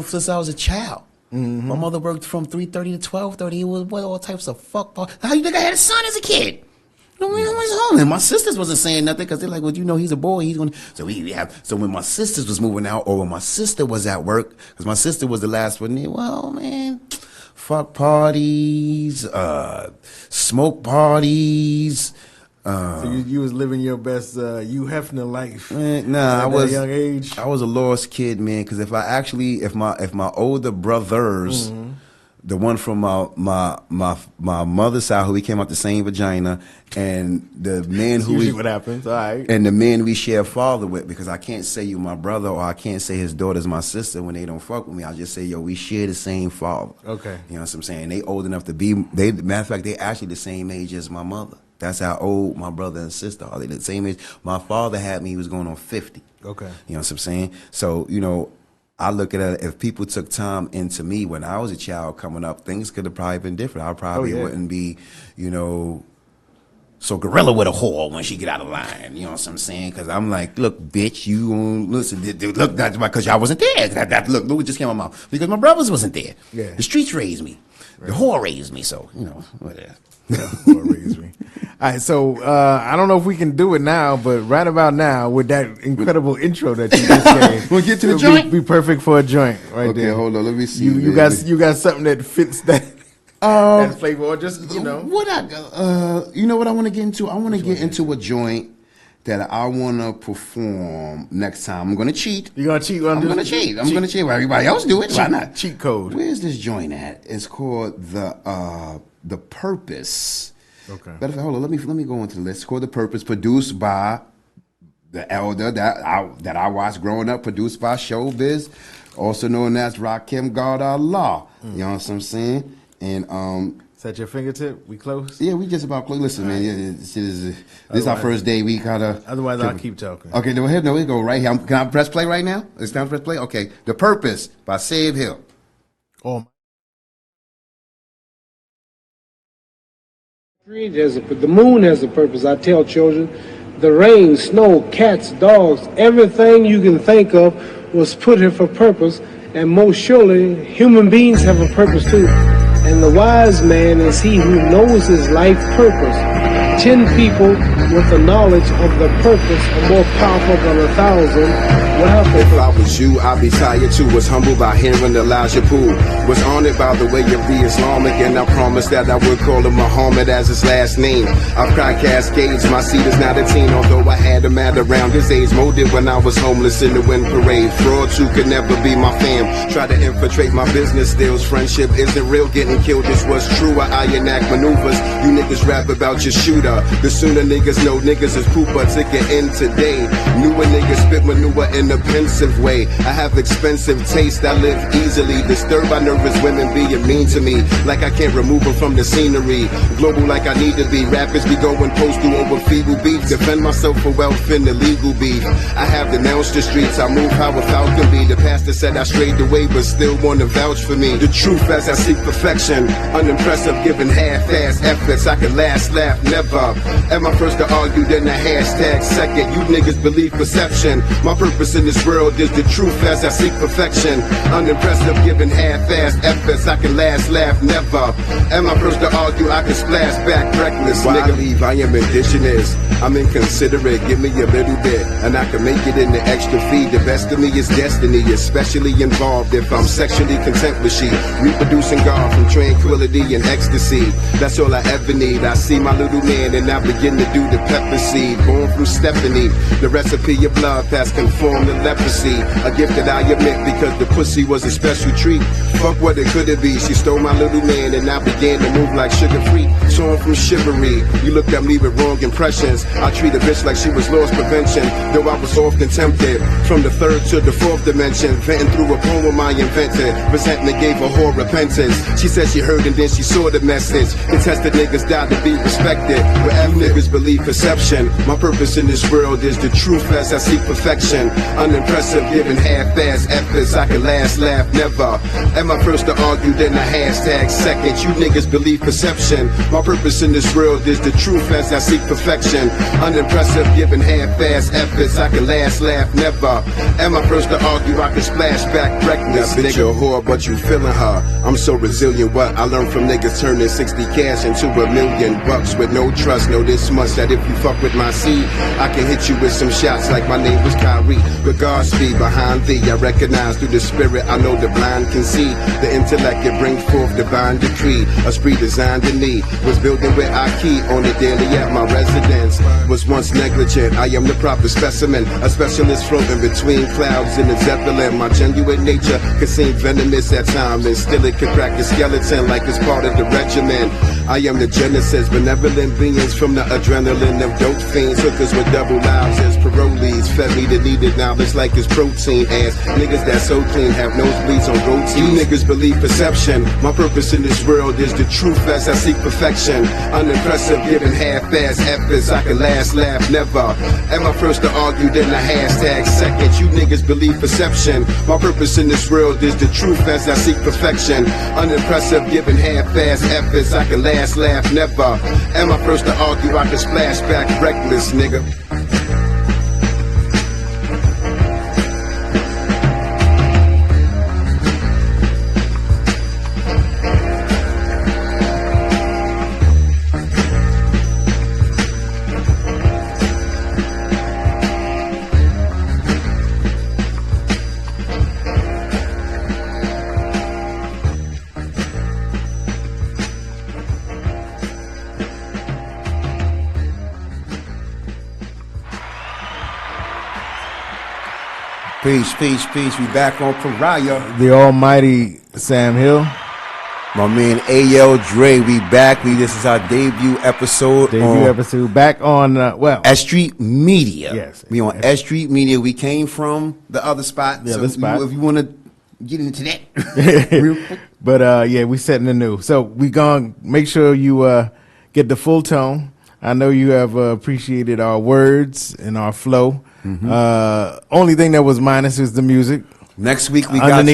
since I was a child. My mother worked from 3:30 to 12:30. It was all types of fuck. How you think I had a son as a kid? No, he was home. And my sisters wasn't saying nothing because they're like, well, you know, he's a boy. He's gonna. So when my sisters was moving out, or when my sister was at work, because my sister was the last one there. Well, man, fuck parties, smoke parties. So you was living your best Hugh Hefner life. Nah, at a young age. I was a lost kid, man. Because if my older brothers, the one from my mother's side who we came out the same vagina, and the man who usually what happens. All right. and the man we share a father with, because I can't say you my brother or I can't say his daughter's my sister when they don't fuck with me. I'll just say, yo, we share the same father. Okay. You know what I'm saying? They old enough to be. Matter of fact, they actually the same age as my mother. That's how old my brother and sister are. They the same age. My father had me. He was going on 50. Okay. You know what I'm saying? So, you know, I look at it, if people took time into me when I was a child coming up, things could have probably been different. I probably wouldn't be, you know, so gorilla with a whore when she get out of line. You know what I'm saying? Because I'm like, look, bitch, you listen. Look, that's because I wasn't there. Look what just came out of my mouth. Because my brothers wasn't there. Yeah. The streets raised me. Right. The whore raised me. So, you know, whatever. Whore raised me. All right, so I don't know if we can do it now, but right about now, with that incredible intro that you just gave, we'll get to the joint. Be perfect for a joint, right there. Okay, hold on, let me see. You got something that fits that flavor, or just you know you know what I want to get into? I want to get into a joint that I want to perform next time. I'm going to cheat. You're going to cheat? I'm going to cheat. I'm going to cheat. Where everybody else do it. Why not? Cheat code. Where's this joint at? It's called The Purpose. Okay. But hold on, let me go into the list. It's called The Purpose, produced by the elder that I watched growing up, produced by Showbiz, also known as Rakim God Allah. You know what I'm saying? And is that your fingertip? We close? yeah, we just about close. Listen, man, this is our first day. We gotta. Otherwise, I'll keep talking. Okay, no, we go right here. Can I press play right now? It's time to press play. Okay, The Purpose by Save Hill. Oh. The moon has a purpose. I tell children, the rain, snow, cats, dogs, everything you can think of was put here for purpose. And most surely, human beings have a purpose too. And the wise man is he who knows his life purpose. 10 people with the knowledge of the purpose are more powerful than 1,000. If I was you, I'd be tired too. Was humbled by hearing Elijah Poole. Was honored by the way of the Islamic, and I promised that I would call him Muhammad as his last name. I've cried cascades, my seed is not a teen, although I had him at around his age. Molded when I was homeless in the wind parade. Frauds who could never be my fam. Try to infiltrate my business deals. Friendship isn't real, getting killed is what's true. I enact maneuvers. You niggas rap about your shooter. The sooner niggas know niggas is poop, but it can end today. Newer niggas spit manure in a pensive way. I have expensive taste, I live easily. Disturbed by nervous women being mean to me, like I can't remove them from the scenery. Global like I need to be. Rappers be going postal over feeble beef. Defend myself for wealth in the legal beef. I have denounced the streets, I move how a falcon be. The pastor said I strayed away, but still want to vouch for me. The truth as I seek perfection, unimpressive giving half-ass efforts. I can last laugh, never. Am I first to argue, then the hashtag second. You niggas believe perception. My purpose in this world is the truth as I seek perfection. Unimpressive giving half-ass efforts. I can last laugh, never. Am I first to argue, I can splash back reckless. Why nigga? I leave, I am indigenous. I'm inconsiderate, give me a little bit, and I can make it in the extra feed. The best of me is destiny, especially involved if I'm sexually content with she. Reproducing God from tranquility and ecstasy. That's all I ever need. I see my little man man, and I begin to do the pepper seed. Born from Stephanie, the recipe of blood past conform to leprosy. A gift that I admit because the pussy was a special treat. Fuck what it could have be. She stole my little man, and I began to move like sugar free. Torn from chivalry, you looked at me with wrong impressions. I treat a bitch like she was lost prevention, though I was often tempted. From the third to the fourth dimension, venting through a poem I invented. Resentment gave her whore repentance. She said she heard and then she saw the message. The tested niggas died to be respected. Wherever niggas believe perception, my purpose in this world is the truth as I seek perfection. Unimpressive, giving half-ass efforts. I can last, laugh, never. Am I first to argue, then a hashtag second? You niggas believe perception. My purpose in this world is the truth as I seek perfection. Unimpressive, giving half-ass efforts. I can last, laugh, never. Am I first to argue? I can splash back reckless. That bitch a whore, but you feeling her. I'm so resilient. What I learned from niggas turning 60 cash into $1 million with no trust. Know this much, that if you fuck with my seed, I can hit you with some shots like my name was Kyrie. With Godspeed behind thee, I recognize through the spirit. I know the blind can see. The intellect it brings forth divine decree. A spree designed in me was building with I key on it daily at my residence. Was once negligent. I am the proper specimen, a specialist floating between clouds in a zeppelin. My genuine nature could seem venomous at times, and still it could crack the skeleton like it's part of the regimen. I am the genesis, benevolent beings from the adrenaline of dope fiends. Hookers with double lives as parolees, fed me the needed knowledge like it's protein. As niggas that so clean have nosebleeds on routine. You niggas believe perception. My purpose in this world is the truth as I seek perfection. Unimpressive, giving half-ass efforts. I can last, laugh, never. Am I first to argue, then a hashtag second? You niggas believe perception. My purpose in this world is the truth as I seek perfection. Unimpressive, giving half-ass efforts. I can last, laugh, never. Am I first to argue? I can splash back reckless, nigga. Peace, peace, peace. We back on Pariah. The almighty Sam Hill. My man A.L. Dre, we back. This is our debut episode. Back on, S.STREET Media. Yes. We on S.STREET Media. We came from the other spot. The other spot. If you want to get into that. But, we setting the new. So we gonna make sure you get the full tone. I know you have appreciated our words and our flow. Only thing that was minus is the music. Next week we got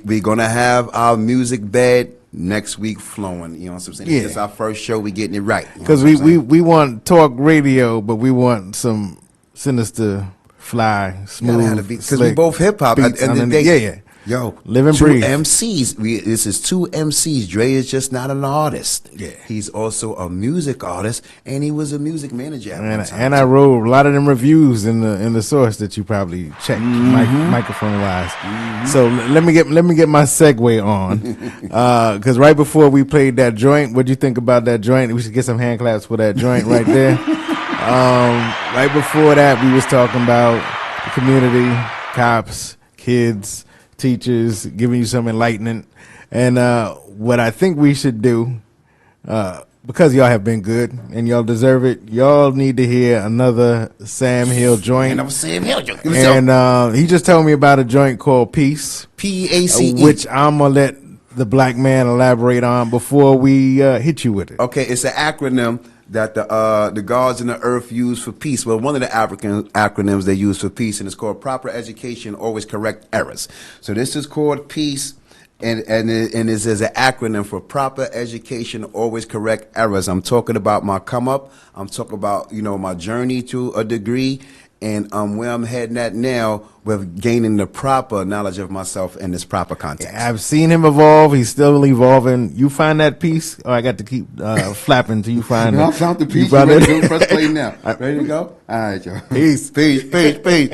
we're gonna have our music bed next week flowing. You know what I'm saying? Yeah. It's our first show. We getting it right because we want talk radio, but we want some sinister, fly, smooth. Because we both hip hop. At the end of the day, yeah. Yo, live and two breathe. MCs. This is two MCs. Dre is just not an artist. Yeah, he's also a music artist, and he was a music manager. And I wrote a lot of them reviews in the source that you probably checked microphone wise. So let me get my segue on, because right before we played that joint, what'd you think about that joint? We should get some hand claps for that joint right there. Right before that, we was talking about the community, cops, kids, teachers, giving you some enlightenment. And what I think we should do, because y'all have been good and y'all deserve it, y'all need to hear another Sam Hill joint. Another Sam Hill joint. And he just told me about a joint called Peace. P-A-C-E. Which I'm going to let the black man elaborate on before we hit you with it. Okay, it's an acronym that the gods in the earth use for peace. Well, one of the African acronyms they use for peace, and it's called proper education, always correct errors. So this is called peace, and this is an acronym for proper education, always correct errors. I'm talking about my come up. I'm talking about, my journey to a degree, and where I'm heading at now with gaining the proper knowledge of myself in this proper context. I've seen him evolve. He's still evolving. You find that piece? Oh, I got to keep flapping till you find it. I found the piece. You ready to press play now? Ready to go? All right, y'all. Peace. Peace, peace, peace.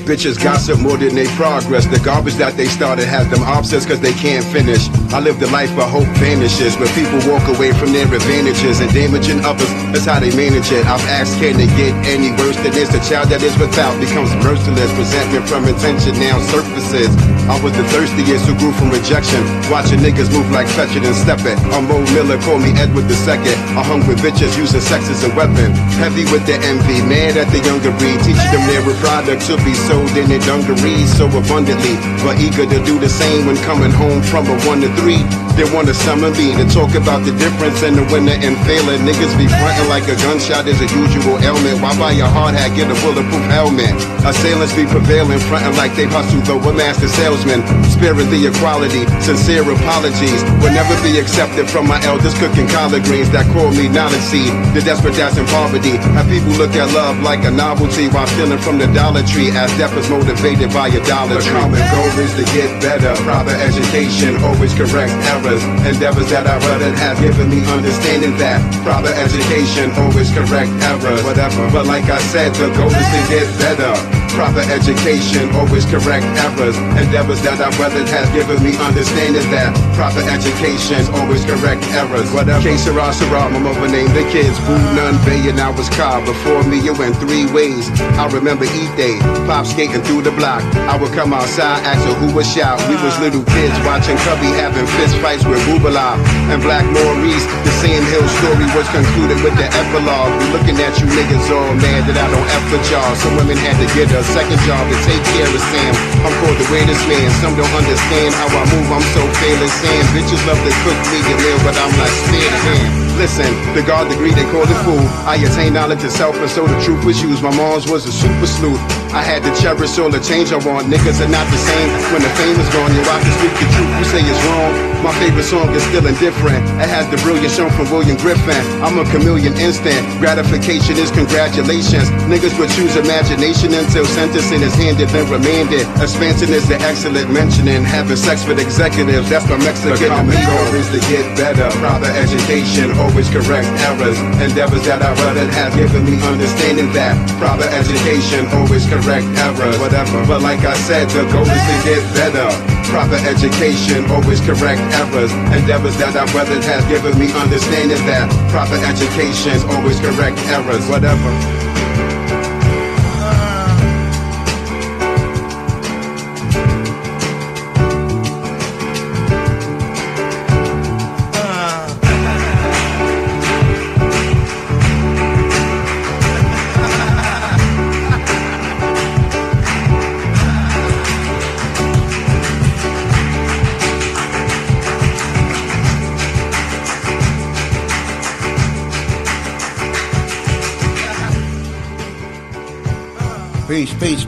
Bitches gossip more than they progress. The garbage that they started has them obsessed cause they can't finish. I live the life but hope vanishes. But people walk away from their advantages and damaging others, that's how they manage it. I've asked, can it get any worse than this? The child that is without becomes merciless. Resentment from intention now surfaces. I was the thirstiest who grew from rejection, watching niggas move like fetch it and step it. I'm Mo Miller, call me Edward II. I hung with bitches using sex as a weapon. Heavy with the envy, mad at the younger breed. Teach them their product to be sold in their dungarees so abundantly, but eager to do the same when coming home from a 1 to 3. They wanna summon me to talk about the difference in the winner and failure. Niggas be frontin' like a gunshot is a usual ailment. Why buy a hard hat, get a bulletproof helmet? Assailants be prevailing, frontin' like they hustle though a master salesman. Sparing the equality, sincere apologies will never be accepted from my elders cooking collard greens that call me knowledge seed. The desperate that's in poverty. How people look at love like a novelty while stealing from the Dollar Tree as death is motivated by idolatry. The common goal is to get better. Proper education always corrects errors. Endeavors that I rather have given me understanding that proper education always correct errors. Whatever, but like I said, the goal is to get better. Proper education always correct errors. Endeavors that I rather have given me understanding that proper education always correct errors. Whatever. K Sarah Sarah, my mother named the kids Boo, Nun, Bay, and I was Cobb. Before me, it went 3 ways. I remember E-Day, pop skating through the block. I would come outside, asking who was shout. We was little kids watching Cubby having fist fights with Boobalop and Black Maurice. The Sam Hill story was concluded with the epilogue. We looking at you niggas all mad that I don't F with y'all. Some women had to get a second job to take care of Sam. I'm called the greatest man. Some don't understand how I move. I'm so fearless. Sam, bitches love to cook me a meal, but I'm not scared of him. Listen, the God degree they call it fool. I attain knowledge itself, and so the truth was used. My mom's was a super sleuth. I had to cherish all the change I want. Niggas are not the same when the fame is gone. You I can speak the truth, you say it's wrong. My favorite song is still indifferent. It has the brilliant shown from William Griffin. I'm a chameleon instant. Gratification is congratulations. Niggas would choose imagination until sentencing is handed and remanded. Expansion is the excellent mentioning. Having sex with executives, that's my Mexican. The common goal is to get better. Proper education always correct errors. Endeavors that I rather have given me understanding that proper education always correct errors. Whatever, but like I said, the goal is to get better. Proper education always correct errors. Endeavors that I rather have given me understanding that proper education always correct errors. Whatever.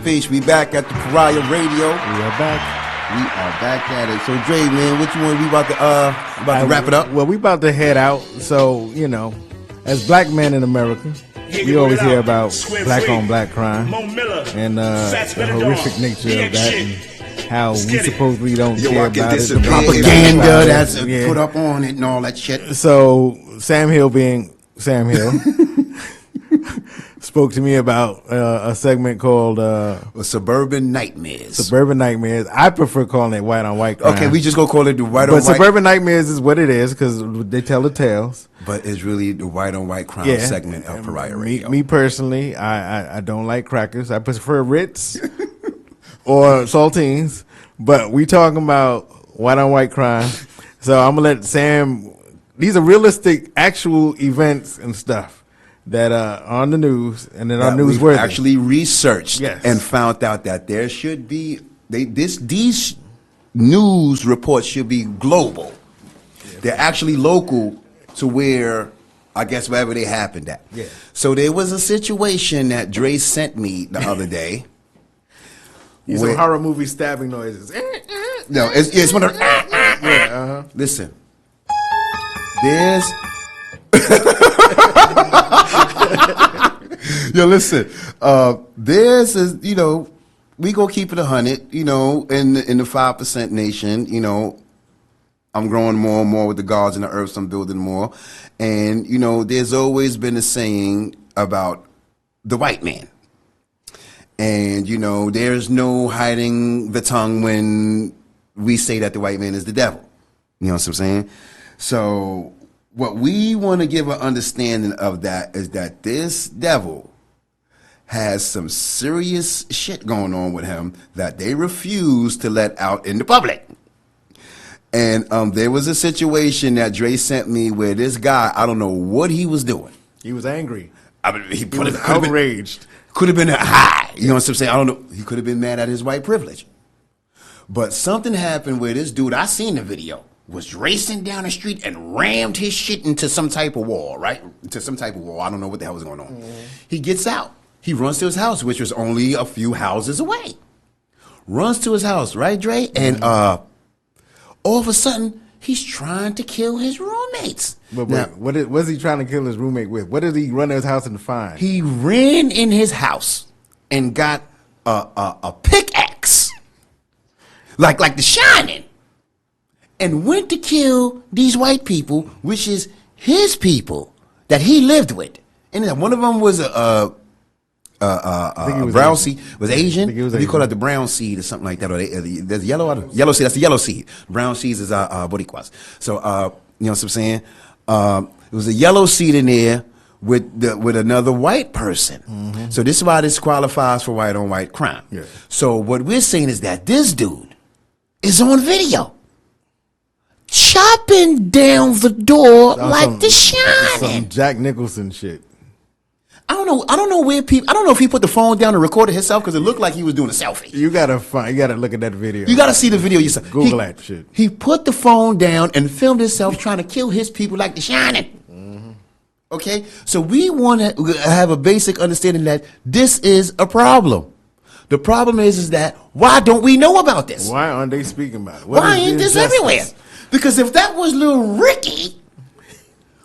Peace. We back at the Pariah Radio. We are back. We are back at it. So, Dre, man, which one we about to wrap it up? Well, we about to head out. So, you know, as black men in America, we always hear about black on black crime and the horrific nature of that and how we supposedly don't care about it. Propaganda that's put up on it and all that shit. So, Sam Hill being Sam Hill spoke to me about a segment called Suburban Nightmares. Suburban Nightmares. I prefer calling it white on white crime. Okay, we just gonna call it the white on white. But Suburban Nightmares is what it is because they tell the tales. But it's really the white on white crime segment of Pariah Radio. Me personally, I don't like crackers. I prefer Ritz or saltines. But we talking about white on white crime. So I'm gonna let Sam. These are realistic, actual events and stuff that are on the news and that are newsworthy. Actually researched and found out that there should be these news reports should be global. Yeah. They're actually local to where I guess wherever they happened at. Yeah. So there was a situation that Dre sent me the other day. Some horror movie stabbing noises. No, it's one of Listen. There's Yo, listen. This is, we gonna keep it 100. In the 5% nation. I'm growing more and more with the gods and the earths. I'm building more, and there's always been a saying about the white man, And, you know, there's no hiding the tongue when we say that the white man is the devil. You know what I'm saying? So what we want to give an understanding of that is that this devil has some serious shit going on with him that they refuse to let out in the public. And there was a situation that Dre sent me where this guy, I don't know what he was doing. He was angry. I mean, he was outraged. Could have been a high. You know what I'm saying? I don't know. He could have been mad at his white privilege. But something happened where this dude, I seen the video, was racing down the street and rammed his shit into some type of wall, right? Into some type of wall. I don't know what the hell was going on. He gets out. He runs to his house, which was only a few houses away. Runs to his house, right, Dre? And all of a sudden, he's trying to kill his roommates. But Now, what's he trying to kill his roommate with? What did he run to his house and find? he ran in his house and got a pickaxe, like The Shining, and went to kill these white people, which is his people that he lived with. And then one of them was brown seed, was Asian. We call it the brown seed or something like that. Or there's yellow seed. That's the yellow seed. Brown seeds is Boricuas. So you know what I'm saying? It was a yellow seed in there with another white person. So this is why this qualifies for white on white crime. Yeah. So what we're saying is that this dude is on video chopping down the door like The Shining. Some Jack Nicholson shit. I don't know where people. I don't know if he put the phone down and recorded himself because it looked like he was doing a selfie. You gotta look at that video. You gotta see the video yourself. Google that shit. He put the phone down and filmed himself trying to kill his people like The Shining. Okay, so we want to have a basic understanding that this is a problem. The problem is that why don't we know about this? Why aren't they speaking about it? Why ain't this everywhere? Because if that was little Ricky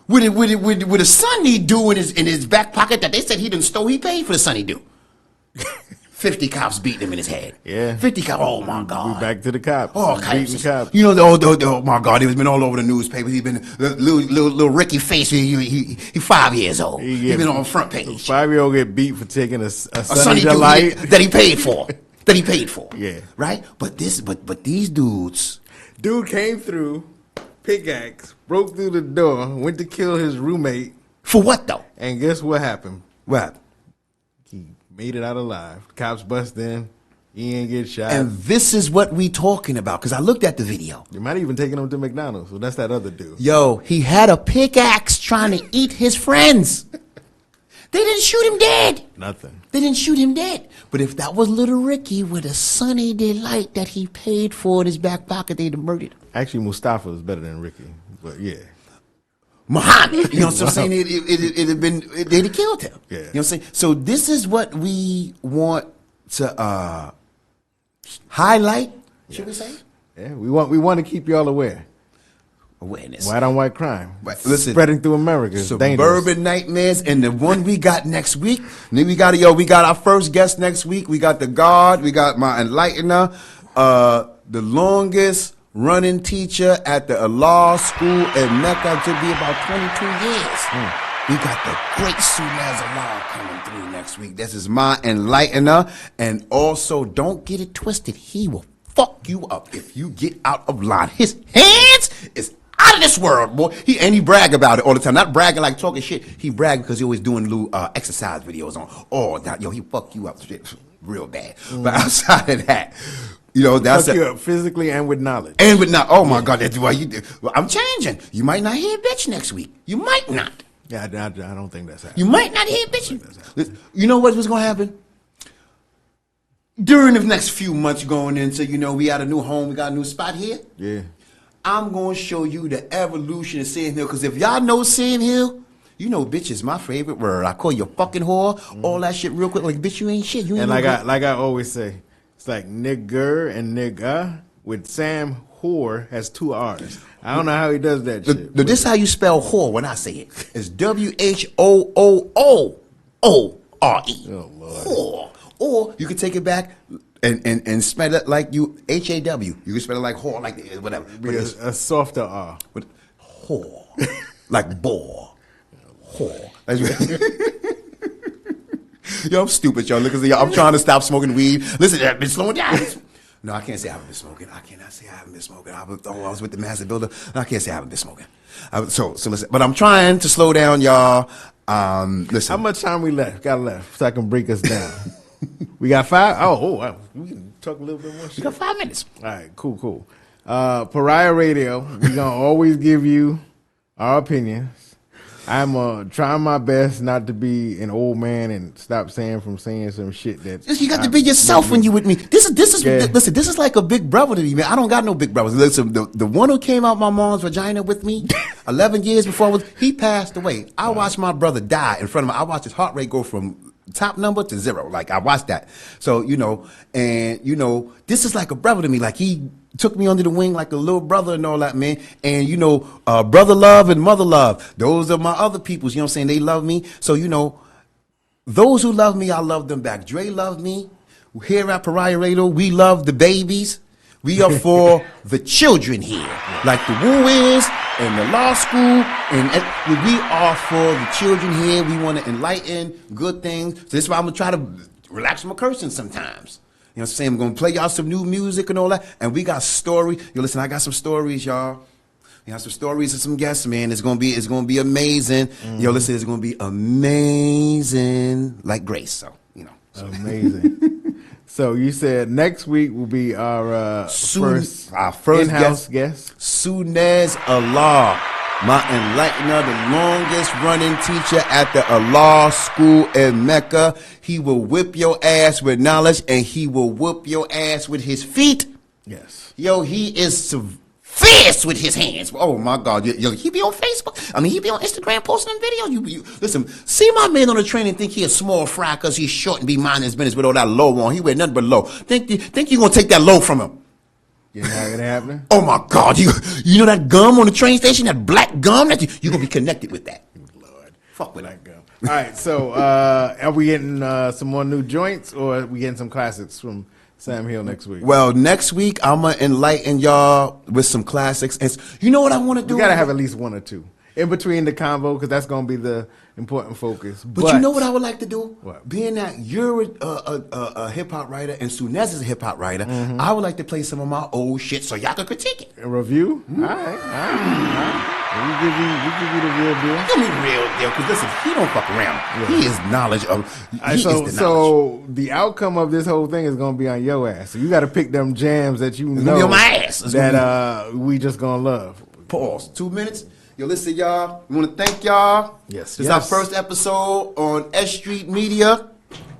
with a Sunny do in his back pocket that they said he didn't stole, he paid for the Sunny do. 50 cops beating him in his head. Yeah. 50 cops. Oh my God. We back to the cops. Oh, Beating cops. You know, oh my God, he's been all over the newspaper. He's been little Ricky face. He 5 years old. He's been on the front page. 5-year-old get beat for taking a Sunny delight that he paid for. Yeah. Right. But these dudes. Dude came through, pickaxe, broke through the door, went to kill his roommate. For what though? And guess what happened? What? He made it out alive. Cops bust in. He ain't get shot. And this is what we talking about, because I looked at the video. You might even taking him to McDonald's. So that's that other dude. Yo, he had a pickaxe trying to eat his friends. They didn't shoot him dead. Nothing. They didn't shoot him dead. But if that was little Ricky with a Sunny delight that he paid for in his back pocket, they'd have murdered him. Actually, Mustafa is better than Ricky. But yeah. Muhammad, you know what I'm saying? It'd have been, they'd have killed him. Yeah. You know what I'm saying? So this is what we want to highlight, should we say? Yeah, we want to keep y'all aware. Awareness. White on white crime. Right. Listen, spreading through America. It's dangerous. Suburban nightmares, and the one we got next week. Then we got our first guest next week. We got the God. We got my enlightener, the longest running teacher at the Allah School in Mecca to be about 22 years. We got the great Sunaz Allah coming through next week. This is my enlightener, and also don't get it twisted. He will fuck you up if you get out of line. His hands is out of this world, boy. He brag about it all the time. Not bragging like talking shit. He brag because he always doing little exercise videos on. Oh, that, yo, he fuck you up shit real bad. But outside of that, you know, that's fuck you up physically and with knowledge. And with not. Oh my God, that's why you. Well, I'm changing. You might not hear bitch next week. You might not. Yeah, I don't think that's happening. You might not hear bitch. You know what's gonna happen? During the next few months going into, you know, we got a new home, we got a new spot here. Yeah. I'm going to show you the evolution of Sand Hill. Because if y'all know Sand Hill, you know bitch is my favorite word. I call you a fucking whore, all that shit real quick. Like, bitch, you ain't shit. You ain't and no like I always say, it's like nigger and nigga. With Sam, whore has 2 R's. I don't know how he does that shit. This is how you spell whore when I say it. It's WHOOOORE. Oh, Lord. Whore. Or you can take it back and spell it like you HAW. You can spell it like whore, like whatever. But it's a softer R. But whore, like bore, whore. Yo, I'm stupid, yo. Look, I'm trying to stop smoking weed. Listen, I've been slowing down. No, I can't say I haven't been smoking. I cannot say I haven't been smoking. I was with the master builder. No, I can't say I haven't been smoking. So listen, but I'm trying to slow down, y'all. Listen. How much time we got left so I can break us down? We got 5? Oh, we can talk a little bit more shit. We got 5 minutes. All right, cool. Pariah Radio, we're going to always give you our opinions. I'm trying my best not to be an old man and stop saying some shit that you got to be yourself when you with me. Listen, this is like a big brother to me, man. I don't got no big brothers. Listen, the one who came out my mom's vagina with me 11 years before he passed away. I watched my brother die in front of me. I watched his heart rate go from top number to 0. Like, I watched that. So, this is like a brother to me. Like, he took me under the wing like a little brother and all that, man. And, brother love and mother love. Those are my other peoples, you know what I'm saying? They love me. So, those who love me, I love them back. Dre loved me. Here at Pariah Radio, we love the babies. We are for the children here. Like the Woo is and the law school. And we are for the children here. We want to enlighten good things. So this is why I'm going to try to relax my cursing sometimes. You know what I'm saying? I'm going to play y'all some new music and all that. And we got story. Yo, listen, I got some stories, y'all. We have some stories and some guests, man. It's gonna be amazing. Yo, listen, it's gonna be amazing, like Grace. So, so. Amazing. So you said next week will be our first in-house guest. Sunez Allah, my enlightener, the longest running teacher at the Allah School in Mecca. He will whip your ass with knowledge, and he will whoop your ass with his feet. Yes. Yo, he is fierce with his hands. Oh my God. Yo, he be on Facebook. I mean, he be on Instagram posting videos. You listen, see my man on the train and think he a small fry because he's short and be minding his business with all that low on. He wear nothing but low. Think you gonna take that low from him? You know how it happening? Oh my God. You know that gum on the train station, that black gum, that you gonna be connected with that. Lord. Fuck with that gum. All right, so are we getting some more new joints, or are we getting some classics from Sam Hill next week? Well, next week I'm gonna enlighten y'all with some classics. And you know what I want to do? We gotta have at least one or two in between the convo, because that's gonna be the important focus. But you know what I would like to do? What? Being that you're a hip hop writer and Sunez is a hip hop writer, I would like to play some of my old shit so y'all can critique it. A review? All right. We give you the real deal. Give me the real deal, because listen, he don't fuck around. Yeah. He is knowledge of. So the outcome of this whole thing is gonna be on your ass. So you got to pick them jams that you know on my ass. That we just gonna love. Pause. 2 minutes. Yo, listen, y'all. We want to thank y'all. Yes. This is our first episode on S.STREET Media.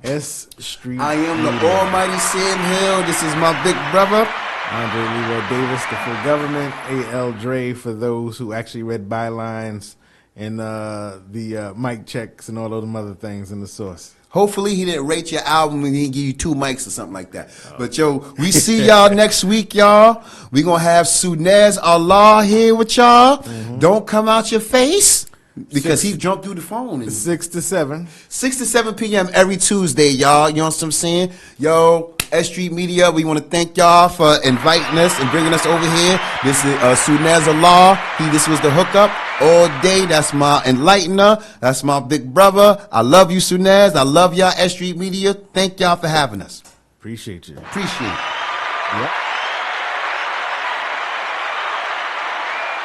S.STREET. I am the Almighty Sam Hill. This is my big brother, Andre Leroy Davis, the full government. A.L. Dre for those who actually read bylines and the mic checks and all those other things in the source. Hopefully he didn't rate your album and he didn't give you 2 mics or something like that. Oh. But yo, we see y'all next week, y'all. We gonna have Sunez Allah here with y'all. Don't come out your face, because he jumped through the phone. 6 to 7. 6 to 7 p.m. every Tuesday, y'all. You know what I'm saying? Yo, S.STREET Media, we want to thank y'all for inviting us and bringing us over here. This is Sunez Allah. This was the hookup all day. That's my enlightener. That's my big brother. I love you, Sunez. I love y'all, S.STREET Media. Thank y'all for having us. Appreciate you. Appreciate it. Yep.